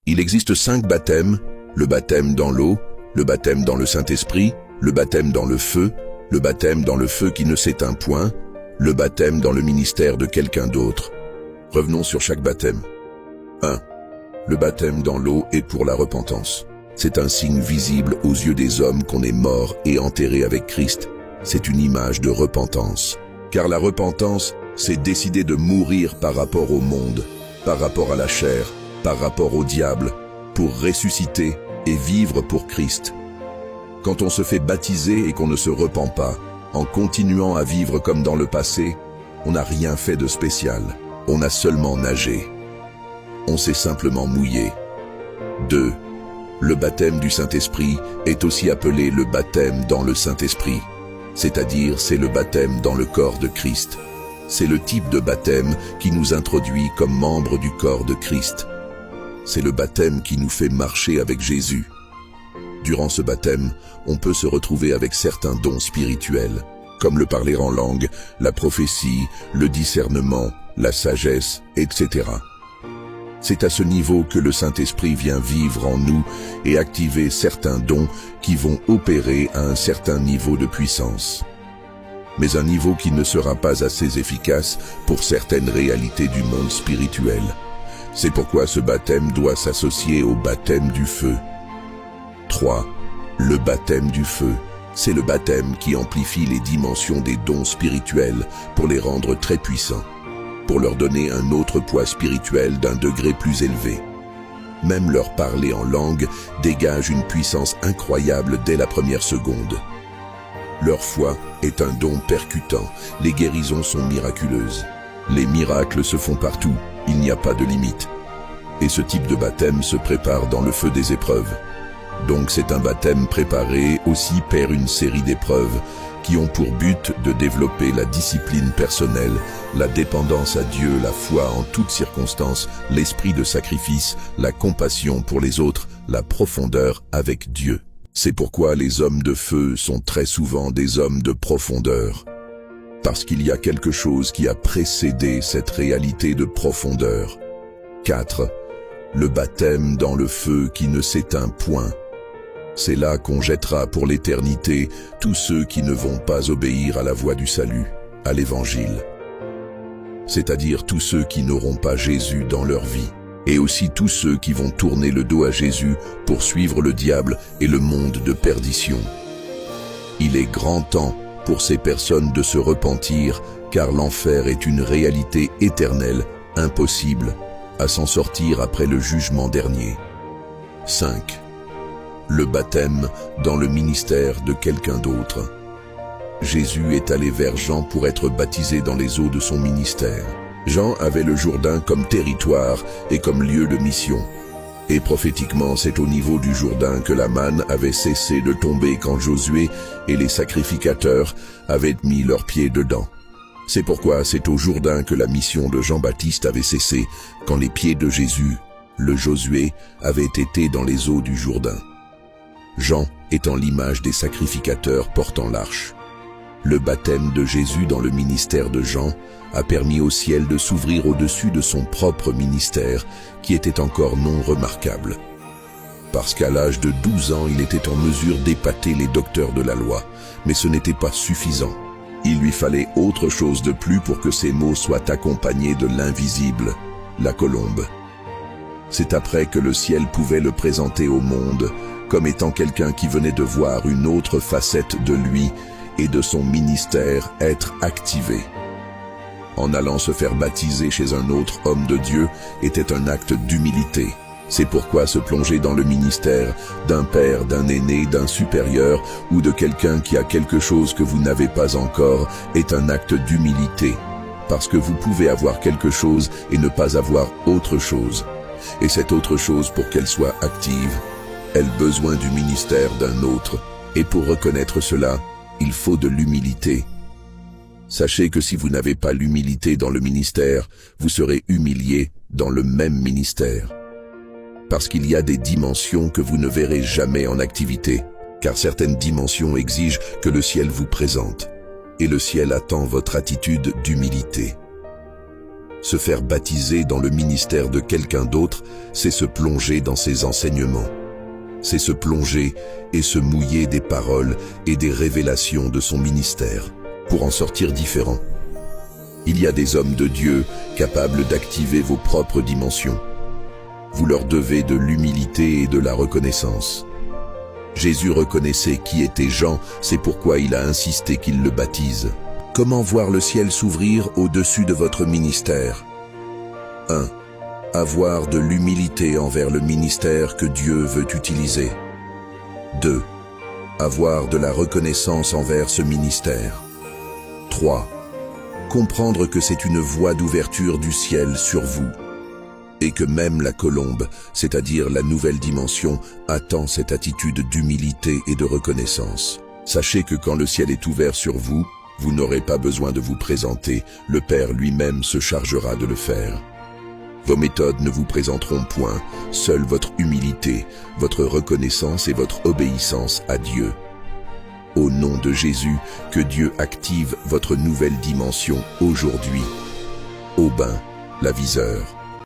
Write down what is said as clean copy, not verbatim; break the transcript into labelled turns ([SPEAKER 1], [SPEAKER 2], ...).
[SPEAKER 1] Il existe 5 baptêmes, le baptême dans l'eau, le baptême dans le Saint-Esprit, le baptême dans le feu qui ne s'éteint point, le baptême dans le ministère de quelqu'un d'autre. Revenons sur chaque baptême. 1. Le baptême dans l'eau est pour la repentance. C'est un signe visible aux yeux des hommes qu'on est mort et enterré avec Christ. C'est une image de repentance. Car la repentance, c'est décider de mourir par rapport au monde, par rapport à la chair, par rapport au diable, pour ressusciter et vivre pour Christ. Quand on se fait baptiser et qu'on ne se repent pas, en continuant à vivre comme dans le passé, on n'a rien fait de spécial. On a seulement nagé. On s'est simplement mouillé. 2. Le baptême du Saint-Esprit est aussi appelé le baptême dans le Saint-Esprit, c'est-à-dire c'est le baptême dans le corps de Christ. C'est le type de baptême qui nous introduit comme membres du corps de Christ. C'est le baptême qui nous fait marcher avec Jésus. Durant ce baptême, on peut se retrouver avec certains dons spirituels, comme le parler en langue, la prophétie, le discernement, la sagesse, etc. C'est à ce niveau que le Saint-Esprit vient vivre en nous et activer certains dons qui vont opérer à un certain niveau de puissance. Mais un niveau qui ne sera pas assez efficace pour certaines réalités du monde spirituel. C'est pourquoi ce baptême doit s'associer au baptême du feu. 3. Le baptême du feu, c'est le baptême qui amplifie les dimensions des dons spirituels pour les rendre très puissants, pour leur donner un autre poids spirituel d'un degré plus élevé. Même leur parler en langue dégage une puissance incroyable dès la première seconde. Leur foi est un don percutant, les guérisons sont miraculeuses. Les miracles se font partout, il n'y a pas de limite. Et ce type de baptême se prépare dans le feu des épreuves. Donc c'est un baptême préparé aussi par une série d'épreuves qui ont pour but de développer la discipline personnelle, la dépendance à Dieu, la foi en toutes circonstances, l'esprit de sacrifice, la compassion pour les autres, la profondeur avec Dieu. C'est pourquoi les hommes de feu sont très souvent des hommes de profondeur. Parce qu'il y a quelque chose qui a précédé cette réalité de profondeur. 4. Le baptême dans le feu qui ne s'éteint point. C'est là qu'on jettera pour l'éternité tous ceux qui ne vont pas obéir à la voie du salut, à l'Évangile. C'est-à-dire tous ceux qui n'auront pas Jésus dans leur vie, et aussi tous ceux qui vont tourner le dos à Jésus pour suivre le diable et le monde de perdition. Il est grand temps pour ces personnes de se repentir, car l'enfer est une réalité éternelle, impossible à s'en sortir après le jugement dernier. 5. Le baptême dans le ministère de quelqu'un d'autre. Jésus est allé vers Jean pour être baptisé dans les eaux de son ministère. Jean avait le Jourdain comme territoire et comme lieu de mission. Et prophétiquement, c'est au niveau du Jourdain que la manne avait cessé de tomber quand Josué et les sacrificateurs avaient mis leurs pieds dedans. C'est pourquoi c'est au Jourdain que la mission de Jean-Baptiste avait cessé, quand les pieds de Jésus, le Josué, avaient été dans les eaux du Jourdain. Jean étant l'image des sacrificateurs portant l'arche. Le baptême de Jésus dans le ministère de Jean a permis au ciel de s'ouvrir au-dessus de son propre ministère, qui était encore non remarquable. Parce qu'à l'âge de 12 ans, il était en mesure d'épater les docteurs de la loi, mais ce n'était pas suffisant. Il lui fallait autre chose de plus pour que ces mots soient accompagnés de l'invisible, la colombe. C'est après que le ciel pouvait le présenter au monde, comme étant quelqu'un qui venait de voir une autre facette de lui et de son ministère être activé. En allant se faire baptiser chez un autre homme de Dieu était un acte d'humilité. C'est pourquoi se plonger dans le ministère d'un père, d'un aîné, d'un supérieur ou de quelqu'un qui a quelque chose que vous n'avez pas encore est un acte d'humilité. Parce que vous pouvez avoir quelque chose et ne pas avoir autre chose. Et cette autre chose, pour qu'elle soit active, elle a besoin du ministère d'un autre. Et pour reconnaître cela, il faut de l'humilité. Sachez que si vous n'avez pas l'humilité dans le ministère, vous serez humilié dans le même ministère. Parce qu'il y a des dimensions que vous ne verrez jamais en activité, car certaines dimensions exigent que le ciel vous présente, et le ciel attend votre attitude d'humilité. Se faire baptiser dans le ministère de quelqu'un d'autre, c'est se plonger dans ses enseignements. C'est se plonger et se mouiller des paroles et des révélations de son ministère, pour en sortir différent. Il y a des hommes de Dieu capables d'activer vos propres dimensions. Vous leur devez de l'humilité et de la reconnaissance. Jésus reconnaissait qui était Jean, c'est pourquoi il a insisté qu'il le baptise. Comment voir le ciel s'ouvrir au-dessus de votre ministère? 1. Avoir de l'humilité envers le ministère que Dieu veut utiliser. 2. Avoir de la reconnaissance envers ce ministère. 3. Comprendre que c'est une voie d'ouverture du ciel sur vous, et que même la colombe, c'est-à-dire la nouvelle dimension, attend cette attitude d'humilité et de reconnaissance. Sachez que quand le ciel est ouvert sur vous, vous n'aurez pas besoin de vous présenter, le Père lui-même se chargera de le faire. Vos méthodes ne vous présenteront point, seule votre humilité, votre reconnaissance et votre obéissance à Dieu. Au nom de Jésus, que Dieu active votre nouvelle dimension aujourd'hui. Aubin, l'aviseur.